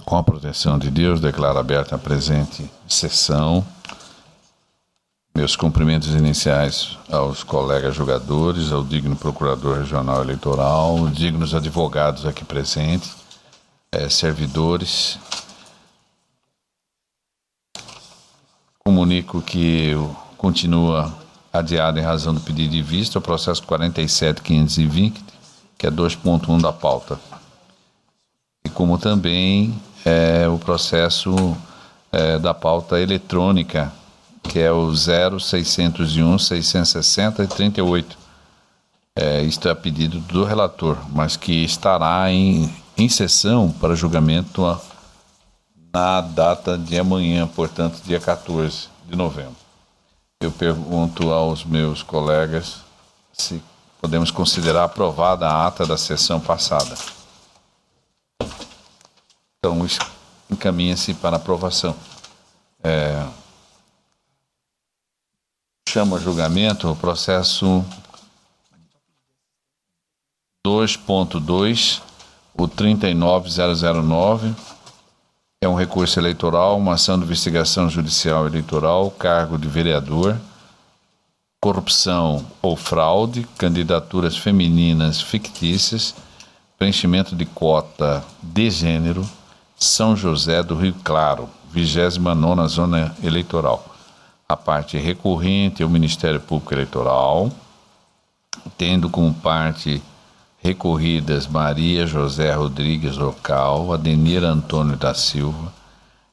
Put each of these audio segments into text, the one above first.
Com a proteção de Deus, declaro aberta a presente sessão. Meus cumprimentos iniciais aos colegas julgadores, ao digno procurador regional eleitoral, dignos advogados aqui presentes, servidores. Comunico que continua adiado em razão do pedido de vista o processo 47.520, que é 2.1 da pauta. E como também o processo da pauta eletrônica, que é o 0601, 660 e 38. Isto é a pedido do relator, mas que estará em sessão para julgamento na data de amanhã, portanto, dia 14 de novembro. Eu pergunto aos meus colegas se podemos considerar aprovada a ata da sessão passada. Então, encaminha-se para aprovação. Chama a julgamento o processo 2.2, o 39009, é um recurso eleitoral, uma ação de investigação judicial eleitoral, cargo de vereador, corrupção ou fraude, candidaturas femininas fictícias, preenchimento de cota de gênero, São José do Rio Claro, 29ª Zona Eleitoral. A parte recorrente é o Ministério Público Eleitoral, tendo como parte recorridas Maria José Rodrigues Ocal, Adenir Antônio da Silva,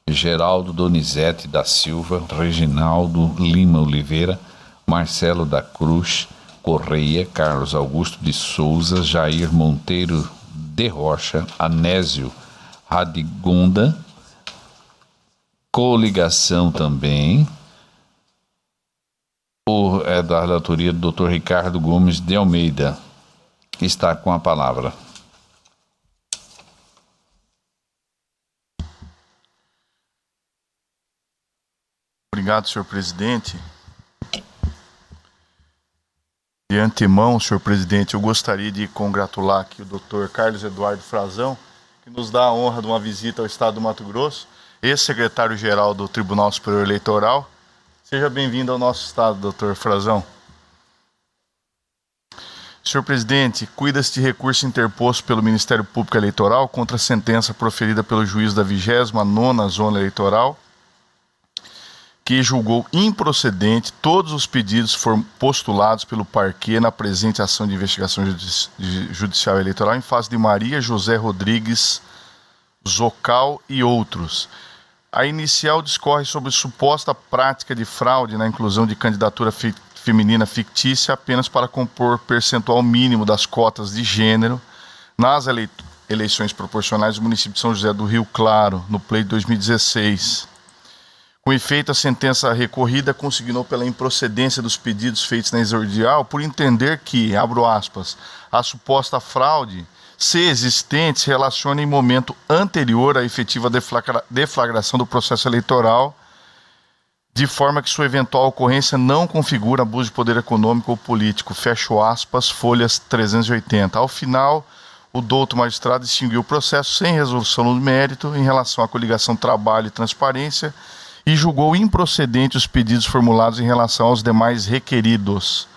Geraldo Donizete da Silva, Reginaldo Lima Oliveira, Marcelo da Cruz Correia, Carlos Augusto de Souza, Jair Monteiro de Rocha, Anésio Radigonda, coligação também, da relatoria do Dr. Ricardo Gomes de Almeida, que está com a palavra. Obrigado, senhor presidente. De antemão, senhor presidente, eu gostaria de congratular aqui o Dr. Carlos Eduardo Frazão, que nos dá a honra de uma visita ao estado do Mato Grosso, ex-secretário-geral do Tribunal Superior Eleitoral. Seja bem-vindo ao nosso estado, doutor Frazão. Senhor presidente, cuida-se de recurso interposto pelo Ministério Público Eleitoral contra a sentença proferida pelo juiz da 29ª Zona Eleitoral, que julgou improcedente todos os pedidos postulados pelo parquê na presente ação de investigação judicial eleitoral em face de Maria José Rodrigues Zocal e outros. A inicial discorre sobre suposta prática de fraude na inclusão de candidatura feminina fictícia apenas para compor percentual mínimo das cotas de gênero nas eleições proporcionais do município de São José do Rio Claro, no pleito de 2016. Com efeito, a sentença recorrida consignou pela improcedência dos pedidos feitos na exordial por entender que, abro aspas, a suposta fraude, se existente, se relaciona em momento anterior à efetiva deflagração do processo eleitoral, de forma que sua eventual ocorrência não configura abuso de poder econômico ou político, fecho aspas, folhas 380. Ao final, o douto magistrado extinguiu o processo sem resolução no mérito em relação à coligação Trabalho e Transparência e julgou improcedente os pedidos formulados em relação aos demais requeridos.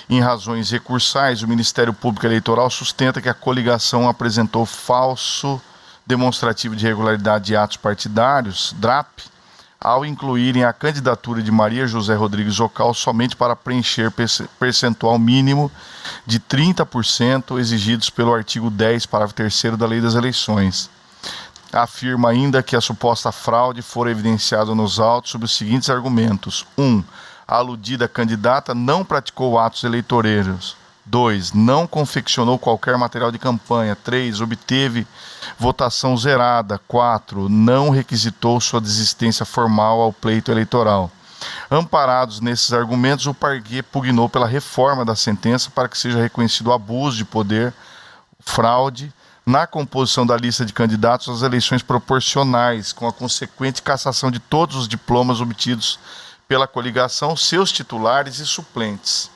Em razões recursais, o Ministério Público Eleitoral sustenta que a coligação apresentou falso demonstrativo de irregularidade de atos partidários, DRAP, ao incluírem a candidatura de Maria José Rodrigues Ocal somente para preencher percentual mínimo de 30% exigidos pelo artigo 10, parágrafo 3º da Lei das Eleições. Afirma ainda que a suposta fraude fora evidenciada nos autos sob os seguintes argumentos. 1. A aludida candidata não praticou atos eleitoreiros. 2. Não confeccionou qualquer material de campanha. 3. Obteve votação zerada. 4. Não requisitou sua desistência formal ao pleito eleitoral. Amparados nesses argumentos, o parquê pugnou pela reforma da sentença para que seja reconhecido o abuso de poder, fraude, na composição da lista de candidatos às eleições proporcionais, com a consequente cassação de todos os diplomas obtidos pela coligação, seus titulares e suplentes.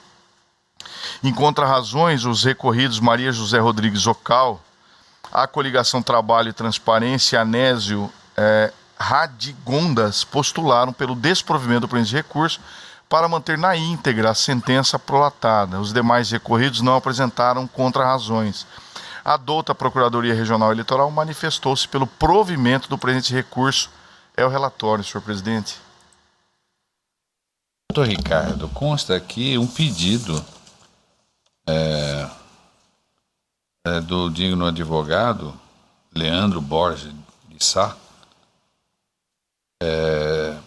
Em contrarrazões, os recorridos Maria José Rodrigues Ocal, a Coligação Trabalho e Transparência e a Anésio Radigondas postularam pelo desprovimento do presente recurso para manter na íntegra a sentença prolatada. Os demais recorridos não apresentaram contrarrazões. A douta Procuradoria Regional Eleitoral manifestou-se pelo provimento do presente recurso. É o relatório, senhor presidente. Doutor Ricardo, consta aqui um pedido do digno advogado Leandro Borges de Sá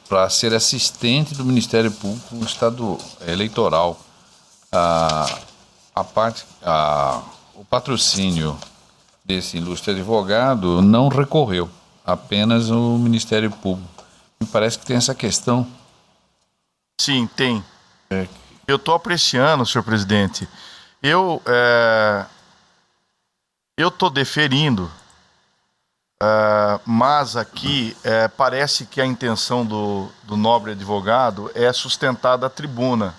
para ser assistente do Ministério Público no Estado Eleitoral. O patrocínio desse ilustre advogado não recorreu, apenas o Ministério Público. Me parece que tem essa questão. Sim, tem. Eu estou apreciando, senhor presidente. Eu estou deferindo, mas aqui parece que a intenção do nobre advogado é sustentar da tribuna.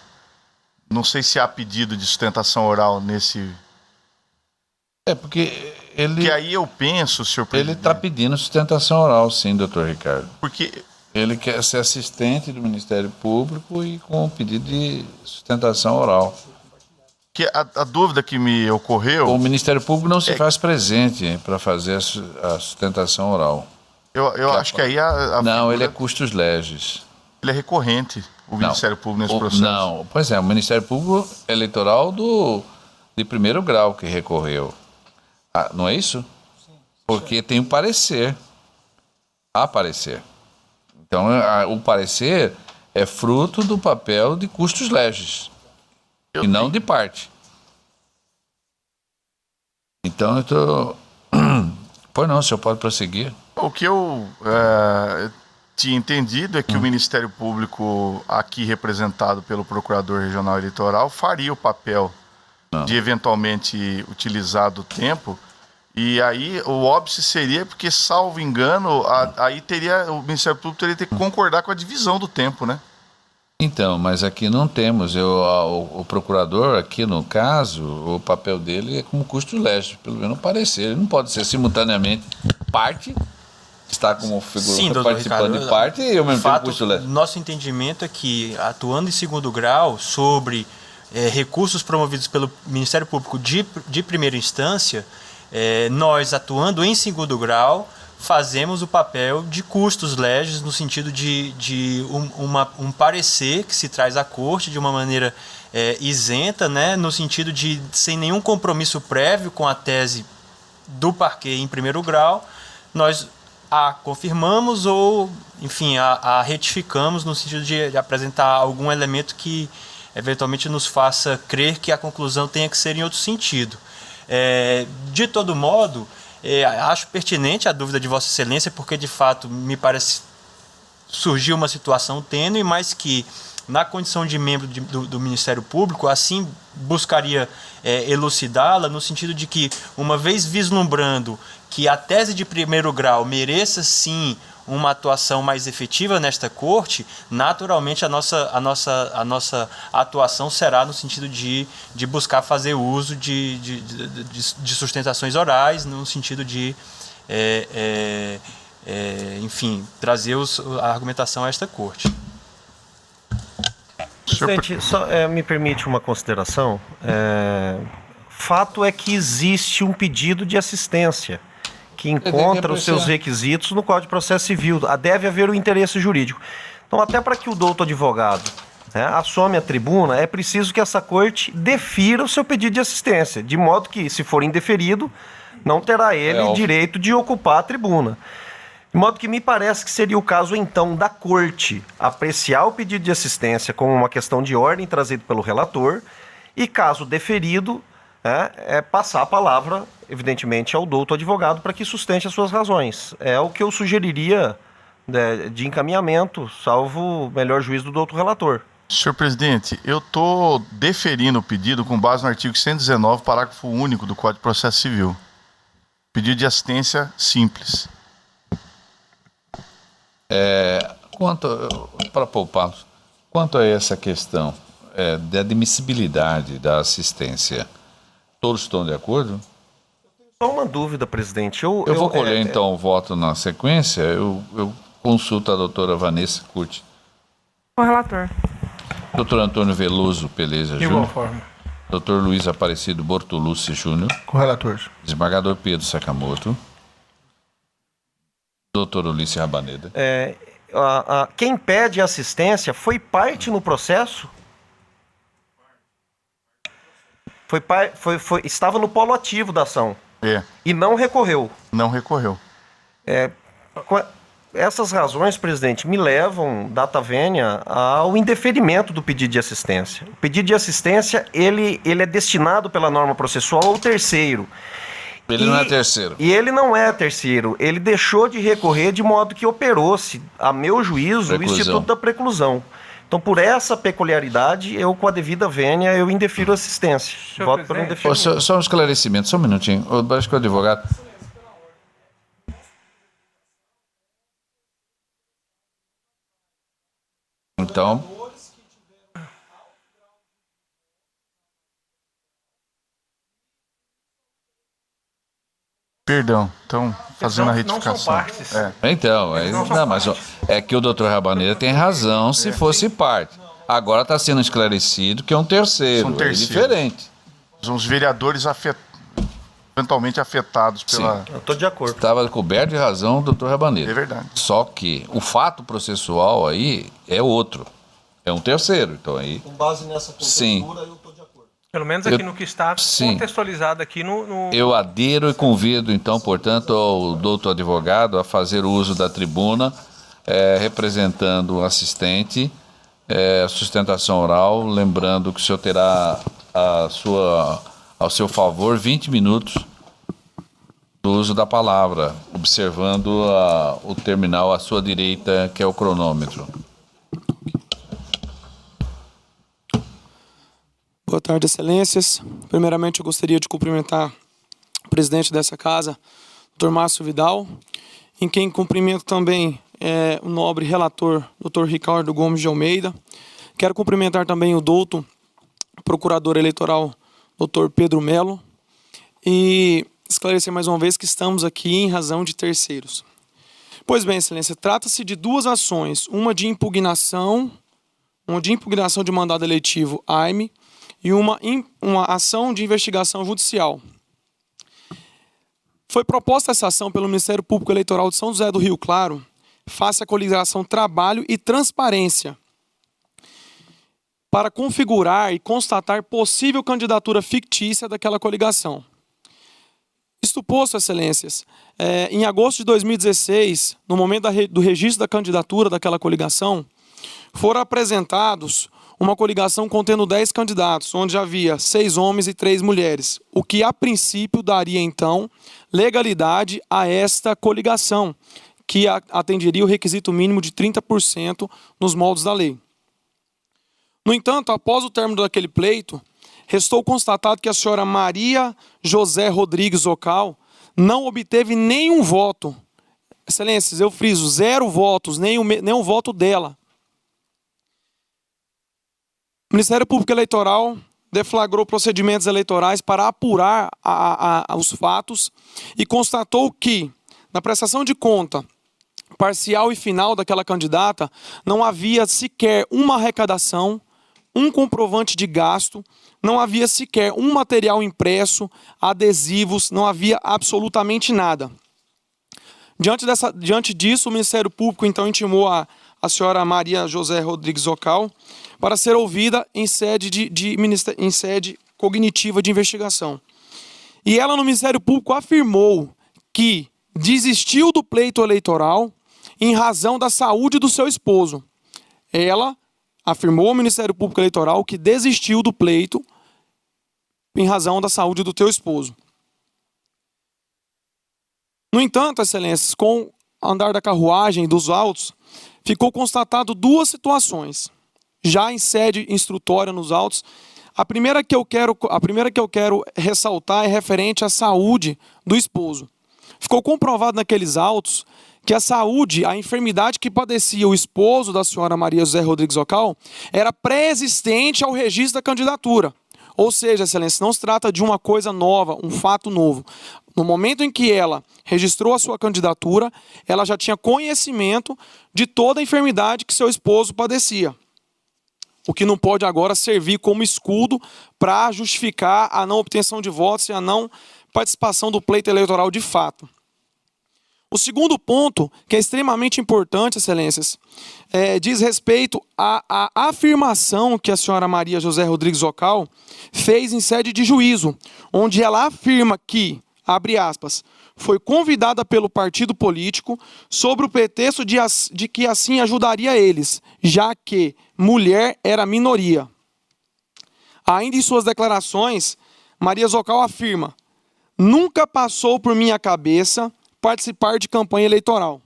Não sei se há pedido de sustentação oral nesse... Porque ele... Porque aí eu penso, senhor presidente... Ele está pedindo sustentação oral, sim, doutor Ricardo. Porque... Ele quer ser assistente do Ministério Público e com pedido de sustentação oral. Que a dúvida que me ocorreu... O Ministério Público não se faz presente para fazer a sustentação oral. Eu acho que aí Não, ele é custos legis. Ele é recorrente, o Ministério Público, nesse processo. Não, pois é, o Ministério Público Eleitoral de primeiro grau que recorreu. Não é isso? Sim. Porque tem o parecer. Há parecer. Então, o parecer é fruto do papel de custos legis, e não de parte. Então, eu estou... Pois não, o senhor pode prosseguir. O que eu tinha entendido é que o Ministério Público, aqui representado pelo Procurador Regional Eleitoral, faria o papel de eventualmente utilizar do tempo. E aí o óbice seria porque, salvo engano, aí o Ministério Público teria que concordar com a divisão do tempo, né? Então, mas aqui não temos. O procurador, aqui no caso, o papel dele é como custo legis, pelo menos parecer. Ele não pode ser simultaneamente parte, está como figura participando de parte e ao mesmo tempo custo legis. Nosso entendimento é que, atuando em segundo grau sobre recursos promovidos pelo Ministério Público de primeira instância, nós, atuando em segundo grau, fazemos o papel de custos legis, no sentido de um parecer que se traz à corte de uma maneira isenta, né, no sentido de sem nenhum compromisso prévio com a tese do parquê em primeiro grau, nós a confirmamos ou, enfim, a retificamos no sentido de apresentar algum elemento que eventualmente nos faça crer que a conclusão tenha que ser em outro sentido. De todo modo, acho pertinente a dúvida de Vossa Excelência, porque de fato me parece surgiu uma situação tênue, mas que na condição de membro do Ministério Público, assim buscaria elucidá-la, no sentido de que, uma vez vislumbrando que a tese de primeiro grau mereça sim uma atuação mais efetiva nesta corte, naturalmente a nossa atuação será no sentido de buscar fazer uso de sustentações orais, no sentido de, enfim, trazer a argumentação a esta corte. Presidente, só me permite uma consideração. Fato é que existe um pedido de assistência que encontra os seus requisitos no Código de Processo Civil. Deve haver um interesse jurídico. Então, até para que o douto advogado assome a tribuna, é preciso que essa corte defira o seu pedido de assistência, de modo que, se for indeferido, não terá ele direito de ocupar a tribuna. De modo que me parece que seria o caso, então, da corte apreciar o pedido de assistência como uma questão de ordem trazido pelo relator e, caso deferido, passar a palavra, evidentemente, ao douto advogado para que sustente as suas razões. É o que eu sugeriria de encaminhamento, salvo o melhor juízo do douto relator. Senhor presidente, eu estou deferindo o pedido com base no artigo 119, parágrafo único do Código de Processo Civil. Pedido de assistência simples. Para poupá-los, quanto a essa questão de admissibilidade da assistência, todos estão de acordo? Só uma dúvida, presidente. Eu vou colher, então, o voto na sequência. Eu consulto a doutora Vanessa Curti. Com o relator. Doutor Antônio Veloso Peleza De igual Júnior. forma. Doutor Luiz Aparecido Bortolucci Júnior. Com o relator. Desembargador Pedro Sakamoto. Doutor Ulisses Rabaneda. Quem pede assistência foi parte no processo? Estava no polo ativo da ação. E não recorreu. Não recorreu. Essas razões, presidente, me levam, data vênia, ao indeferimento do pedido de assistência. O pedido de assistência, ele é destinado pela norma processual ao terceiro. Ele não é terceiro. E ele não é terceiro. Ele deixou de recorrer de modo que operou-se, a meu juízo, o Instituto da Preclusão. Então, por essa peculiaridade, eu, com a devida vênia, eu indefiro assistência. Voto por indeferimento. Só um esclarecimento, só um minutinho. Acho que o advogado... Então... Perdão, então, fazendo a retificação. Não são partes. Então, mas é que o doutor Rabaneda tem razão se fosse parte. Agora está sendo esclarecido que é um terceiro, é diferente. São os vereadores eventualmente afetados pela... Eu estou de acordo. Estava coberto de razão o doutor Rabaneda. É verdade. Só que o fato processual aí é outro. É um terceiro, então aí... Com base nessa conjectura, eu estou de acordo. Pelo menos aqui no que está contextualizado aqui no... Eu adero e convido, então, portanto, o doutor advogado a fazer uso da tribuna, representando o assistente, sustentação oral, lembrando que o senhor terá ao seu favor 20 minutos do uso da palavra, observando o terminal à sua direita, que é o cronômetro. Boa tarde, excelências. Primeiramente, eu gostaria de cumprimentar o presidente dessa casa, Dr. Márcio Vidal, em quem cumprimento também o nobre relator, Dr. Ricardo Gomes de Almeida. Quero cumprimentar também o doutor, procurador eleitoral, Dr. Pedro Melo, e esclarecer mais uma vez que estamos aqui em razão de terceiros. Pois bem, excelência, trata-se de duas ações, uma de impugnação de mandado eletivo AIME, e uma ação de investigação judicial. Foi proposta essa ação pelo Ministério Público Eleitoral de São José do Rio Claro, face à coligação Trabalho e Transparência, para configurar e constatar possível candidatura fictícia daquela coligação. Isto posto, excelências, em agosto de 2016, no momento do registro da candidatura daquela coligação, foram apresentados uma coligação contendo 10 candidatos, onde havia 6 homens e 3 mulheres, o que a princípio daria então legalidade a esta coligação, que atenderia o requisito mínimo de 30% nos moldes da lei. No entanto, após o término daquele pleito, restou constatado que a senhora Maria José Rodrigues Ocal não obteve nenhum voto. Excelências, eu friso, 0 votos, nenhum voto dela. O Ministério Público Eleitoral deflagrou procedimentos eleitorais para apurar os fatos e constatou que, na prestação de conta parcial e final daquela candidata, não havia sequer uma arrecadação, um comprovante de gasto, não havia sequer um material impresso, adesivos, não havia absolutamente nada. Diante disso, o Ministério Público então intimou a senhora Maria José Rodrigues Ocal para ser ouvida em sede em sede cognitiva de investigação. E ela, no Ministério Público, afirmou que desistiu do pleito eleitoral em razão da saúde do seu esposo. Ela afirmou ao Ministério Público Eleitoral que desistiu do pleito em razão da saúde do teu esposo. No entanto, excelências, com o andar da carruagem dos autos, ficou constatado 2 situações, já em sede instrutória nos autos. A primeira que eu quero ressaltar é referente à saúde do esposo. Ficou comprovado naqueles autos que a enfermidade que padecia o esposo da senhora Maria José Rodrigues Ocal era pré-existente ao registro da candidatura. Ou seja, Excelência, não se trata de uma coisa nova, um fato novo. No momento em que ela registrou a sua candidatura, ela já tinha conhecimento de toda a enfermidade que seu esposo padecia. O que não pode agora servir como escudo para justificar a não obtenção de votos e a não participação do pleito eleitoral de fato. O segundo ponto, que é extremamente importante, Excelências, diz respeito à afirmação que a senhora Maria José Rodrigues Zocal fez em sede de juízo, onde ela afirma que, abre aspas, foi convidada pelo partido político sob o pretexto de que assim ajudaria eles, já que mulher era minoria. Ainda em suas declarações, Maria Zocal afirma: nunca passou por minha cabeça participar de campanha eleitoral.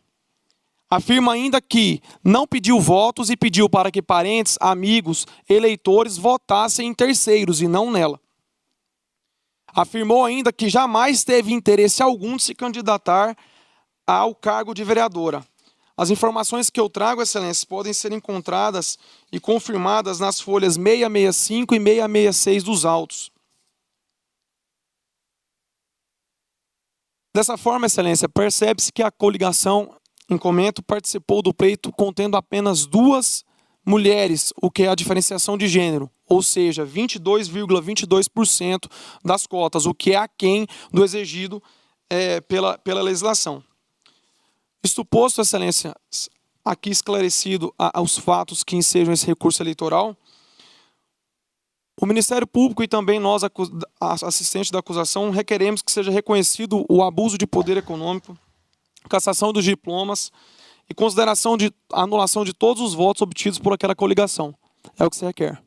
Afirma ainda que não pediu votos e pediu para que parentes, amigos, eleitores votassem em terceiros e não nela. Afirmou ainda que jamais teve interesse algum de se candidatar ao cargo de vereadora. As informações que eu trago, Excelências, podem ser encontradas e confirmadas nas folhas 665 e 666 dos autos. Dessa forma, Excelência, percebe-se que a coligação em comento participou do pleito contendo apenas 2 mulheres, o que é a diferenciação de gênero, ou seja, 22,22% das cotas, o que é aquém do exigido pela legislação. Isto posto, Excelência, aqui esclarecido os fatos que ensejam esse recurso eleitoral, o Ministério Público e também nós, assistentes da acusação, requeremos que seja reconhecido o abuso de poder econômico, cassação dos diplomas e consideração de anulação de todos os votos obtidos por aquela coligação. É o que se requer.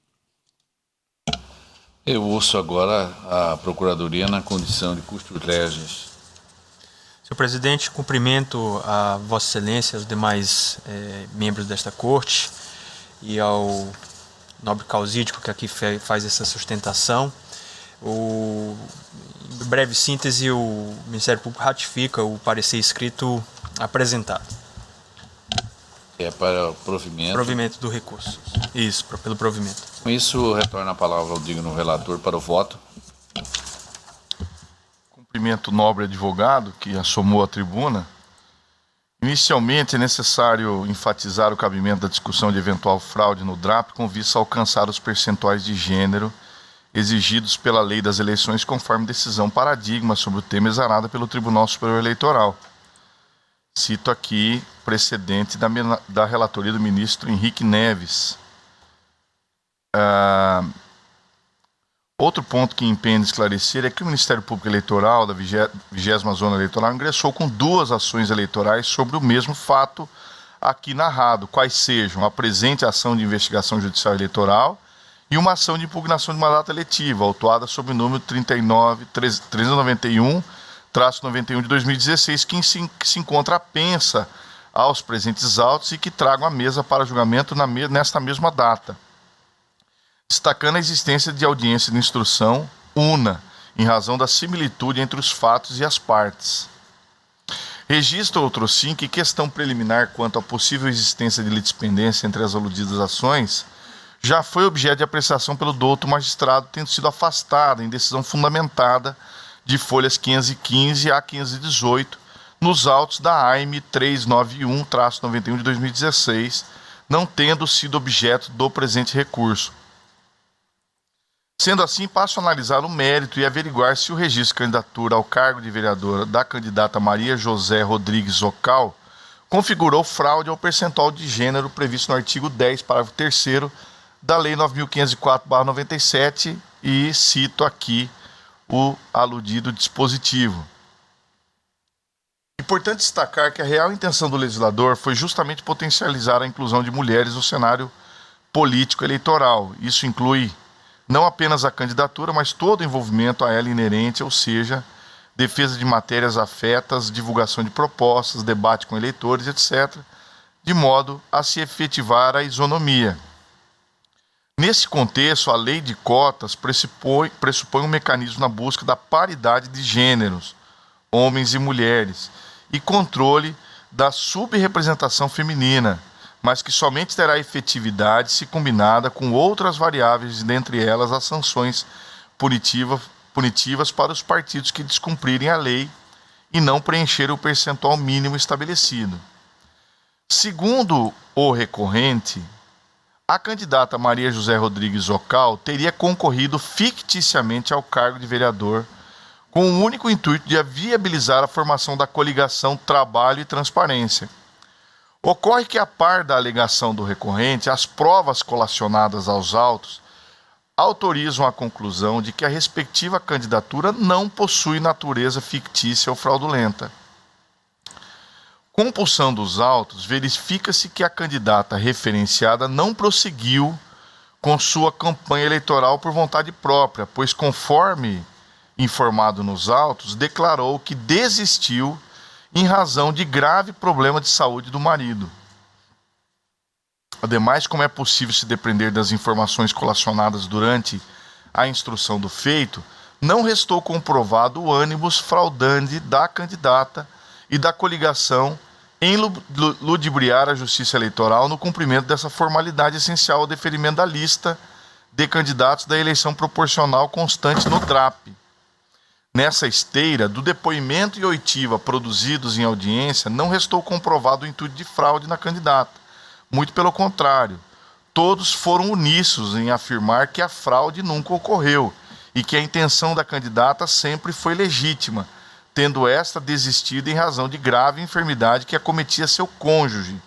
Eu ouço agora a Procuradoria na condição de custos legis. Senhor presidente, cumprimento a Vossa Excelência, aos demais membros desta Corte e ao nobre causídico que aqui faz essa sustentação. Em breve síntese, o Ministério Público ratifica o parecer escrito apresentado. É para o provimento. Provimento do recurso. Isso, pelo provimento. Com isso, retorna a palavra ao digno relator para o voto. Cumprimento o nobre advogado que assomou a tribuna. Inicialmente, é necessário enfatizar o cabimento da discussão de eventual fraude no DRAP com vista a alcançar os percentuais de gênero exigidos pela lei das eleições conforme decisão paradigma sobre o tema exarada pelo Tribunal Superior Eleitoral. Cito aqui precedente da relatoria do ministro Henrique Neves. Outro ponto que impende esclarecer é que o Ministério Público Eleitoral da 20ª Zona Eleitoral ingressou com 2 ações eleitorais sobre o mesmo fato aqui narrado, quais sejam a presente ação de investigação judicial eleitoral e uma ação de impugnação de mandato eletivo, autuada sob o número 391-91 de 2016, que se encontra apensa aos presentes autos e que tragam a mesa para julgamento nesta mesma data, destacando a existência de audiência de instrução una, em razão da similitude entre os fatos e as partes. Registro outro sim que questão preliminar quanto à possível existência de litispendência entre as aludidas ações já foi objeto de apreciação pelo douto magistrado, tendo sido afastada em decisão fundamentada de folhas 515 a 518 nos autos da AIM 391-91 de 2016, não tendo sido objeto do presente recurso. Sendo assim, passo a analisar o mérito e averiguar se o registro de candidatura ao cargo de vereadora da candidata Maria José Rodrigues Zocal configurou fraude ao percentual de gênero previsto no artigo 10, parágrafo 3º da Lei 9.504/97 e cito aqui o aludido dispositivo. Importante destacar que a real intenção do legislador foi justamente potencializar a inclusão de mulheres no cenário político eleitoral. Isso inclui não apenas a candidatura, mas todo o envolvimento a ela inerente, ou seja, defesa de matérias afetas, divulgação de propostas, debate com eleitores, etc., de modo a se efetivar a isonomia. Nesse contexto, a lei de cotas pressupõe um mecanismo na busca da paridade de gêneros, homens e mulheres, e controle da subrepresentação feminina, mas que somente terá efetividade se combinada com outras variáveis, dentre elas as sanções punitivas para os partidos que descumprirem a lei e não preencherem o percentual mínimo estabelecido. Segundo o recorrente, a candidata Maria José Rodrigues Ocal teria concorrido ficticiamente ao cargo de vereador com o único intuito de viabilizar a formação da coligação Trabalho e Transparência. Ocorre que, a par da alegação do recorrente, as provas colacionadas aos autos autorizam a conclusão de que a respectiva candidatura não possui natureza fictícia ou fraudulenta. Compulsando os autos, verifica-se que a candidata referenciada não prosseguiu com sua campanha eleitoral por vontade própria, pois, conforme informado nos autos, declarou que desistiu em razão de grave problema de saúde do marido. Ademais, como é possível se depender das informações colacionadas durante a instrução do feito, não restou comprovado o ânimos fraudante da candidata e da coligação em ludibriar a Justiça Eleitoral no cumprimento dessa formalidade essencial ao deferimento da lista de candidatos da eleição proporcional constante no DRAP. Nessa esteira, do depoimento e oitiva produzidos em audiência, não restou comprovado o intuito de fraude na candidata. Muito pelo contrário, todos foram uníssonos em afirmar que a fraude nunca ocorreu e que a intenção da candidata sempre foi legítima, tendo esta desistido em razão de grave enfermidade que acometia seu cônjuge,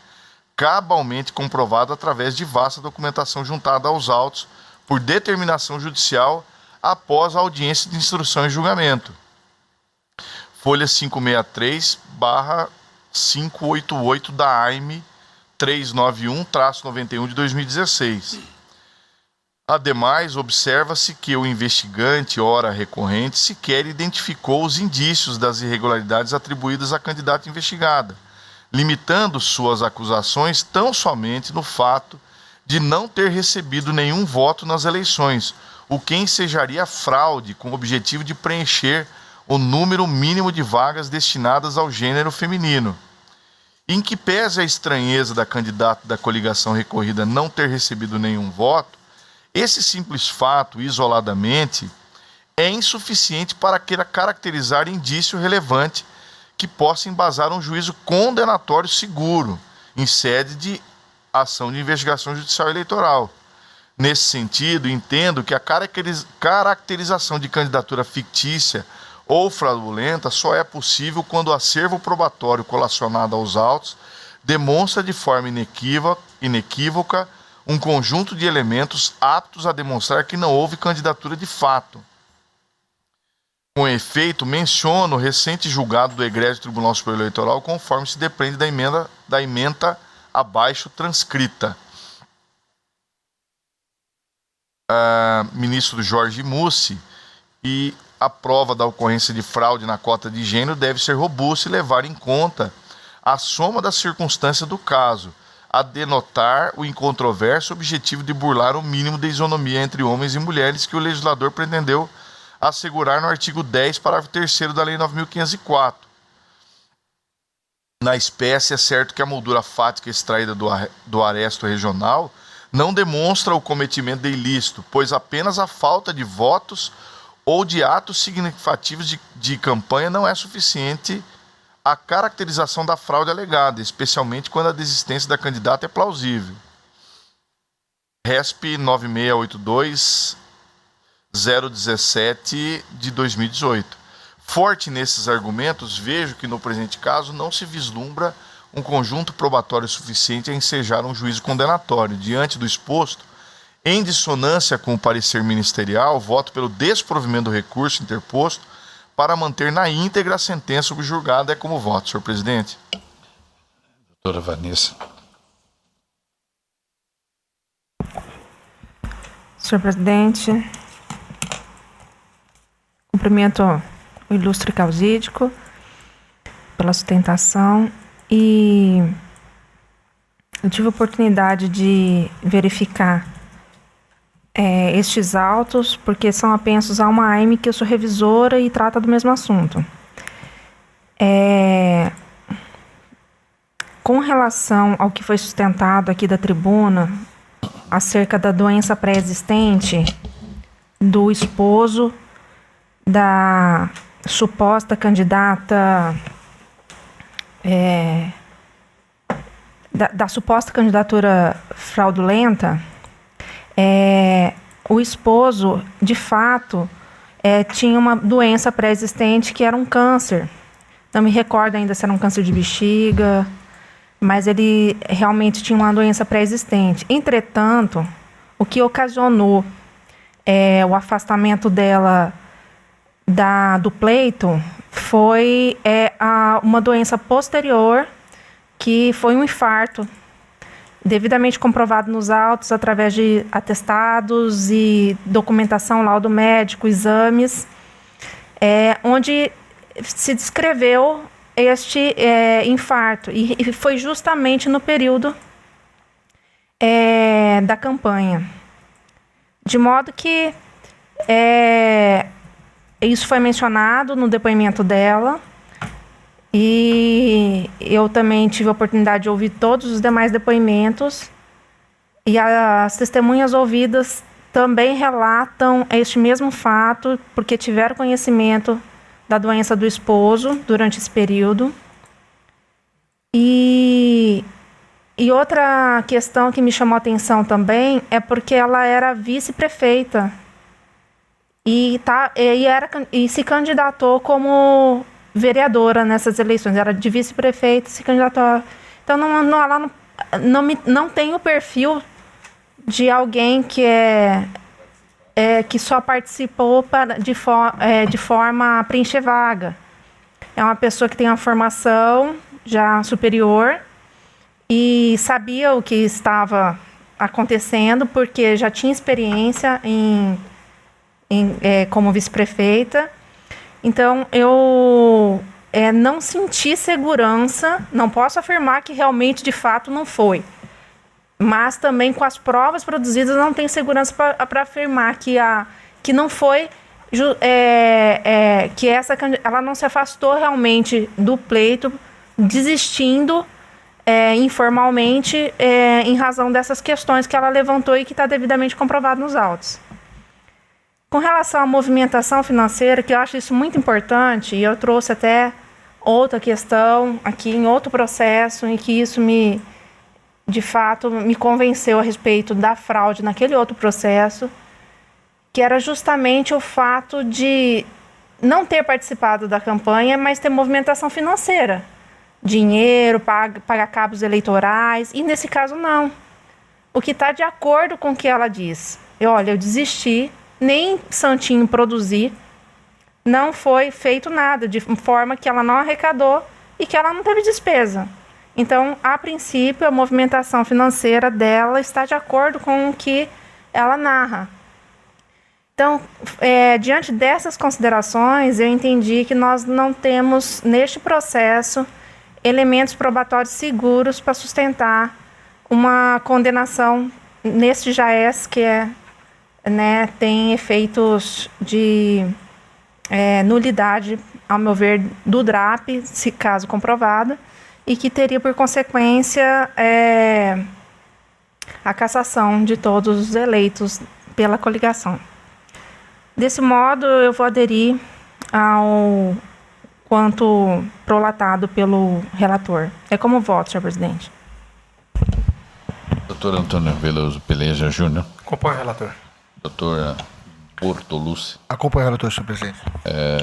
cabalmente comprovado através de vasta documentação juntada aos autos por determinação judicial após a audiência de instrução e julgamento. Folha 563/588 da AIME 391-91 de 2016. Ademais, observa-se que o investigante, ora recorrente, sequer identificou os indícios das irregularidades atribuídas à candidata investigada, limitando suas acusações tão somente no fato de não ter recebido nenhum voto nas eleições, o que ensejaria fraude com o objetivo de preencher o número mínimo de vagas destinadas ao gênero feminino. Em que pese a estranheza da candidata da coligação recorrida não ter recebido nenhum voto, esse simples fato, isoladamente, é insuficiente para caracterizar indício relevante que possa embasar um juízo condenatório seguro em sede de ação de investigação judicial eleitoral. Nesse sentido, entendo que a caracterização de candidatura fictícia ou fraudulenta só é possível quando o acervo probatório colacionado aos autos demonstra de forma inequívoca um conjunto de elementos aptos a demonstrar que não houve candidatura de fato. Com efeito, menciono o recente julgado do Egrégio Tribunal Superior Eleitoral, conforme se depreende da ementa abaixo transcrita. Ministro Jorge Mussi, e a prova da ocorrência de fraude na cota de gênero deve ser robusta e levar em conta a soma das circunstâncias do caso, a denotar o incontroverso objetivo de burlar o mínimo de isonomia entre homens e mulheres que o legislador pretendeu assegurar no artigo 10, parágrafo 3º da Lei 9.504. Na espécie, é certo que a moldura fática extraída do aresto regional não demonstra o cometimento de ilícito, pois apenas a falta de votos ou de atos significativos de campanha não é suficiente à caracterização da fraude alegada, especialmente quando a desistência da candidata é plausível. RESP 9682-017 de 2018. Forte nesses argumentos, vejo que no presente caso não se vislumbra um conjunto probatório suficiente a ensejar um juízo condenatório. Diante do exposto, em dissonância com o parecer ministerial, voto pelo desprovimento do recurso interposto para manter na íntegra a sentença subjurgada. É como voto, senhor presidente. Doutora Vanessa. Senhor presidente, cumprimento o ilustre causídico pela sustentação. E eu tive a oportunidade de verificar estes autos, porque são apensos a uma AIME que eu sou revisora e trata do mesmo assunto. Com relação ao que foi sustentado aqui da tribuna, acerca da doença pré-existente do esposo da suposta candidata, da suposta candidatura fraudulenta, o esposo, de fato, tinha uma doença pré-existente que era um câncer. Não me recordo ainda se era um câncer de bexiga, mas ele realmente tinha uma doença pré-existente. Entretanto, o que ocasionou o afastamento dela do pleito foi uma doença posterior, que foi um infarto, devidamente comprovado nos autos através de atestados e documentação, laudo médico, exames, onde se descreveu este infarto, e foi justamente no período da campanha. De modo que isso foi mencionado no depoimento dela, e eu também tive a oportunidade de ouvir todos os demais depoimentos, e as testemunhas ouvidas também relatam este mesmo fato, porque tiveram conhecimento da doença do esposo durante esse período. E outra questão que me chamou a atenção também é porque ela era vice-prefeita e se candidatou como vereadora nessas eleições. Era de vice-prefeita, se candidatou. Então ela não tem o perfil de alguém que que só participou de forma a preencher vaga. É uma pessoa que tem uma formação já superior e sabia o que estava acontecendo, porque já tinha experiência como vice-prefeita. Então, eu não senti segurança, não posso afirmar que realmente, de fato, não foi. Mas também, com as provas produzidas, não tenho segurança para afirmar que não foi, que ela não se afastou realmente do pleito, desistindo informalmente em razão dessas questões que ela levantou e que está devidamente comprovado nos autos. Com relação à movimentação financeira, que eu acho isso muito importante, e eu trouxe até outra questão aqui em outro processo, em que isso de fato me convenceu a respeito da fraude naquele outro processo, que era justamente o fato de não ter participado da campanha, mas ter movimentação financeira. Dinheiro, pagar cabos eleitorais, e nesse caso não. O que está de acordo com o que ela diz. Eu desisti, nem santinho produzi, não foi feito nada, de forma que ela não arrecadou e que ela não teve despesa. Então, a princípio, a movimentação financeira dela está de acordo com o que ela narra. Então, diante dessas considerações, eu entendi que nós não temos, neste processo, elementos probatórios seguros para sustentar uma condenação neste JAS, que tem efeitos de nulidade, ao meu ver, do DRAP, se caso comprovado, e que teria por consequência a cassação de todos os eleitos pela coligação. Desse modo, eu vou aderir ao quanto prolatado pelo relator. É como voto, senhor presidente. Doutor Antônio Veloso Peleja Júnior. Acompanho o relator. Doutora Bortolucci. Acompanho o relator, senhor presidente.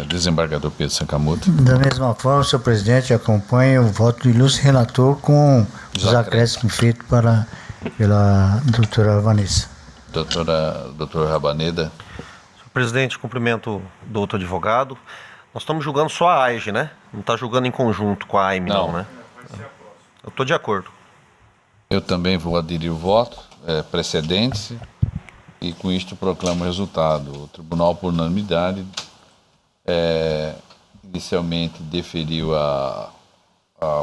Desembargador Pedro Sakamoto. Da mesma forma, senhor presidente, acompanho o voto do ilustre relator com os acréscimos feitos pela doutora Vanessa. Doutor Rabaneda. Senhor presidente, cumprimento do outro advogado. Nós estamos julgando só a AIGE, né? Não está julgando em conjunto com a AIME, não, né? Eu estou de acordo. Eu também vou aderir o voto, precedente, e com isto proclamo o resultado. O tribunal, por unanimidade, inicialmente deferiu a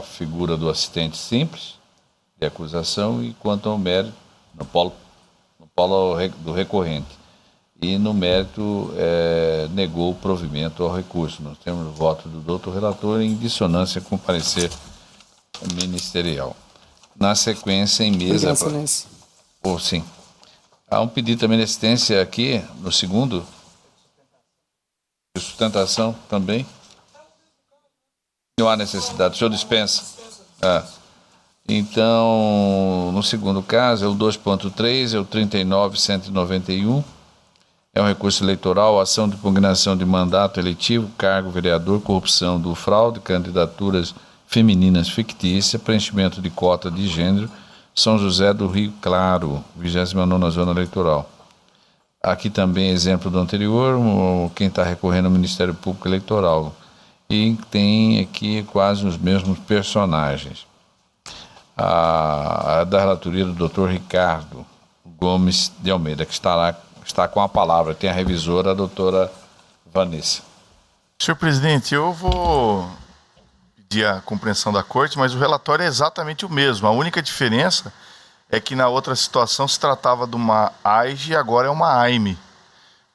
figura do assistente simples de acusação, e quanto ao mérito, no polo do recorrente. E no mérito negou o provimento ao recurso. Nós temos o voto do doutor relator em dissonância com o parecer ministerial. Na sequência, em mesa... Sim. Há um pedido também de assistência aqui, no segundo. De sustentação também. Não há necessidade. O senhor dispensa? Então, no segundo caso, é o 2.3, é o 39.191. É um recurso eleitoral, ação de impugnação de mandato eletivo, cargo vereador, corrupção do fraude, candidaturas femininas fictícias, preenchimento de cota de gênero, São José do Rio Claro, 29ª Zona Eleitoral. Aqui também exemplo do anterior, quem está recorrendo ao Ministério Público Eleitoral. E tem aqui quase os mesmos personagens. A da relatoria do Dr. Ricardo Gomes de Almeida, que está com a palavra. Tem a revisora, a doutora Vanessa. Senhor presidente, eu vou pedir a compreensão da corte, mas o relatório é exatamente o mesmo. A única diferença é que na outra situação se tratava de uma AIGE e agora é uma AIME.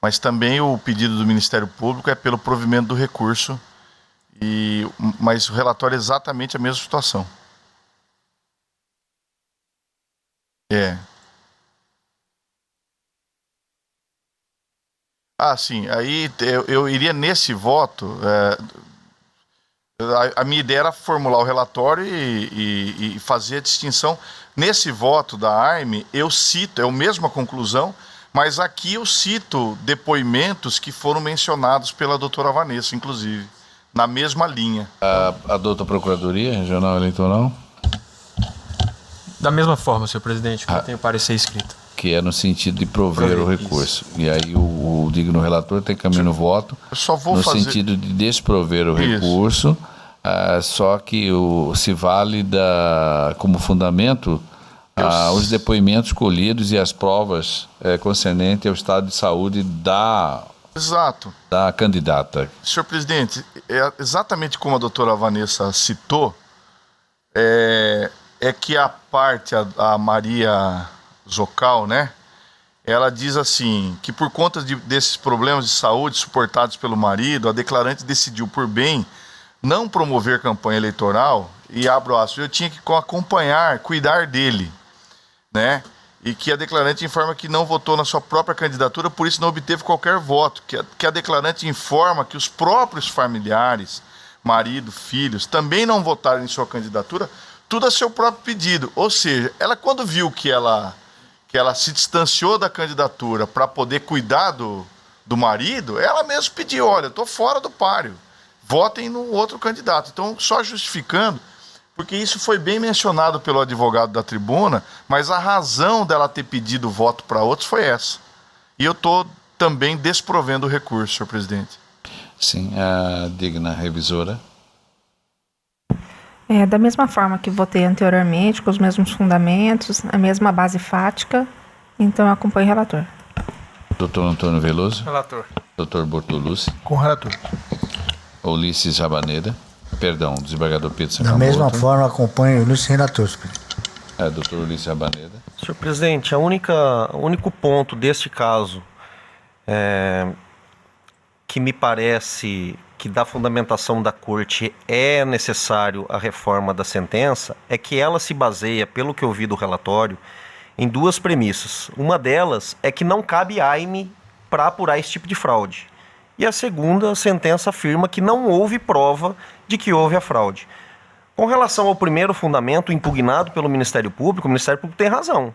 Mas também o pedido do Ministério Público é pelo provimento do recurso, mas o relatório é exatamente a mesma situação. Sim, aí eu iria nesse voto, a minha ideia era formular o relatório e fazer a distinção. Nesse voto da AIME, eu cito, é a mesma conclusão, mas aqui eu cito depoimentos que foram mencionados pela doutora Vanessa, inclusive, na mesma linha. A doutora Procuradoria Regional Eleitoral? Da mesma forma, senhor presidente, que eu tenho parecer escrito. Que é no sentido de prover o recurso. Isso. E aí o digno relator tem caminho no voto no sentido de desprover o recurso, só que se vale como fundamento os depoimentos colhidos e as provas concernentes ao estado de saúde da candidata. Senhor presidente, exatamente como a doutora Vanessa citou, é que a Maria Zocal, né? Ela diz assim, que por conta desses problemas de saúde suportados pelo marido, a declarante decidiu por bem não promover campanha eleitoral, e abro aspas, eu tinha que acompanhar, cuidar dele, né? E que a declarante informa que não votou na sua própria candidatura, por isso não obteve qualquer voto, que a declarante informa que os próprios familiares, marido, filhos, também não votaram em sua candidatura, tudo a seu próprio pedido. Ou seja, ela quando viu que ela se distanciou da candidatura para poder cuidar do marido, ela mesma pediu, olha, eu estou fora do páreo, votem no outro candidato. Então, só justificando, porque isso foi bem mencionado pelo advogado da tribuna, mas a razão dela ter pedido voto para outros foi essa. E eu estou também desprovendo o recurso, senhor presidente. Sim, a digna revisora. Da mesma forma que votei anteriormente, com os mesmos fundamentos, a mesma base fática, então eu acompanho o relator. Doutor Antônio Veloso. Relator. Doutor Bortolucci. Com relator. Ulisses Jabaneda. Perdão, desembargador Pedro Sakamoto. Da mesma forma, acompanho o Ulisses relator. Doutor Ulisses Jabaneda. Senhor presidente, o único ponto deste caso que me parece que da fundamentação da corte é necessário a reforma da sentença é que ela se baseia, pelo que eu vi do relatório, em duas premissas. Uma delas é que não cabe AIME para apurar esse tipo de fraude. E a segunda, a sentença afirma que não houve prova de que houve a fraude. Com relação ao primeiro fundamento impugnado pelo Ministério Público, o Ministério Público tem razão.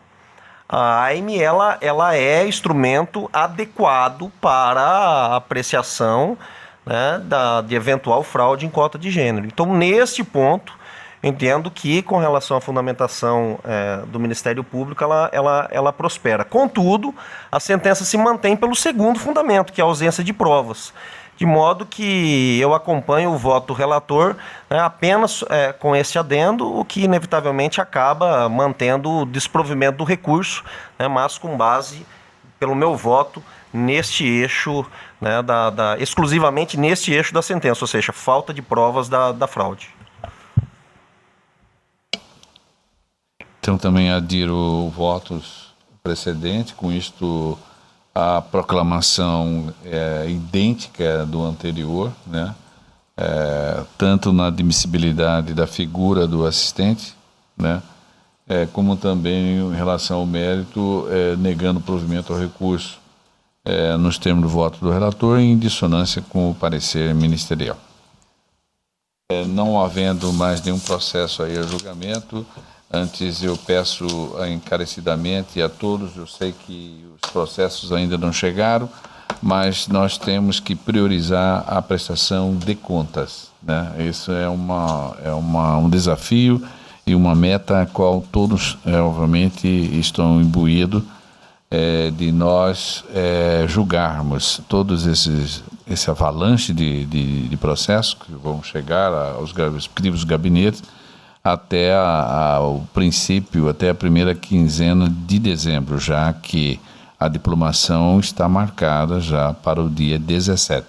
A AIME ela é instrumento adequado para a apreciação, né, de eventual fraude em cota de gênero. Então, neste ponto, entendo que, com relação à fundamentação do Ministério Público, ela prospera. Contudo, a sentença se mantém pelo segundo fundamento, que é a ausência de provas. De modo que eu acompanho o voto do relator, né, apenas com esse adendo, o que inevitavelmente acaba mantendo o desprovimento do recurso, né, mas com base, pelo meu voto, neste eixo, né, exclusivamente neste eixo da sentença, ou seja, falta de provas da fraude. Então também adiro votos precedentes, com isto a proclamação idêntica do anterior, né? tanto na admissibilidade da figura do assistente, né, como também em relação ao mérito, negando o provimento ao recurso, nos termos do voto do relator, em dissonância com o parecer ministerial. Não havendo mais nenhum processo aí a julgamento, antes eu peço encarecidamente a todos, eu sei que os processos ainda não chegaram, mas nós temos que priorizar a prestação de contas, né? Isso é um desafio e uma meta a qual todos, obviamente, estão imbuídos de nós julgarmos todos esse avalanche de processos que vão chegar aos respectivos gabinetes até o princípio, até a primeira quinzena de dezembro, já que a diplomação está marcada já para o dia 17.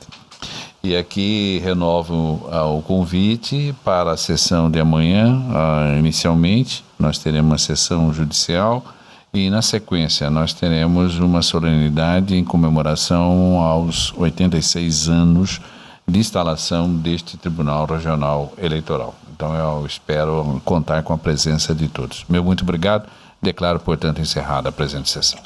E aqui renovo o convite para a sessão de amanhã. Inicialmente, nós teremos uma sessão judicial e, na sequência, nós teremos uma solenidade em comemoração aos 86 anos de instalação deste Tribunal Regional Eleitoral. Então, eu espero contar com a presença de todos. Meu muito obrigado. Declaro, portanto, encerrada a presente sessão.